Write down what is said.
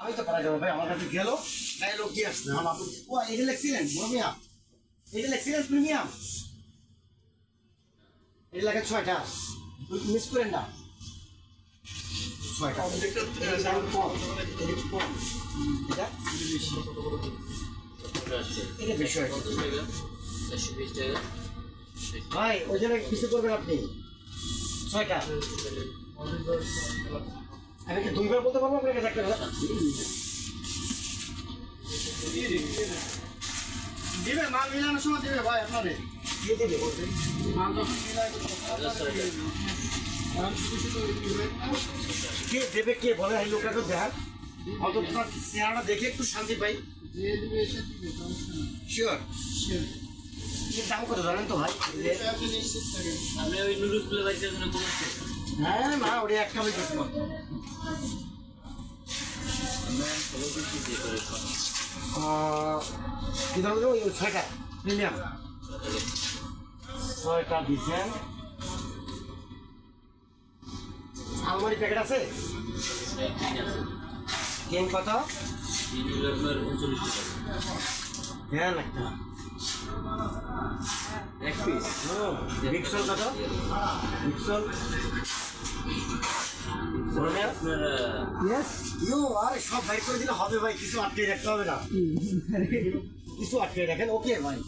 আমি তো পারা যাবো ভাই, আমার কাছে গেল তাই লোক কি আসছে আমার ও এটা লেখছিলেন প্রিমিয়াম, এটা লেখছিলেন প্রিমিয়াম, এটা লাগে 6টা, মিস করেন না 6টা এটা বেশি ভাই, ওই জন্য কিছু করবেন আপনি 6টা। আমি কি 2বার বলতে পারবো আপনার কাছে? একটা দিবে মাল মিলানোর সময় দিবে ভাই, আপনাদের দিয়ে দেবে মাল যখন কে দেবে, কে বলে এই লোকটাকে দেখার অন্তত চেহারাটা দেখে একটু শান্তি পাই। শিওর দাম কত জানেন তো ভাই? আপনি ওই নুডলস গুলো বাইতে কোনো হ্যাঁ না, ওটা একটা হয়ে যেতে কি ধরো ওই 6টা প্রিমিয়াম 6টা দিচ্ছেন। আলমারি প্যাকেট আছে? কেন কত? হ্যাঁ একটা এক পিস। মিক্সল কত? মিক্সল আরে সব বাইর করে দিলে হবে ভাই, কিছু আটকে রাখতে হবে না, কিছু আটকে রাখেন। ওকে ভাই।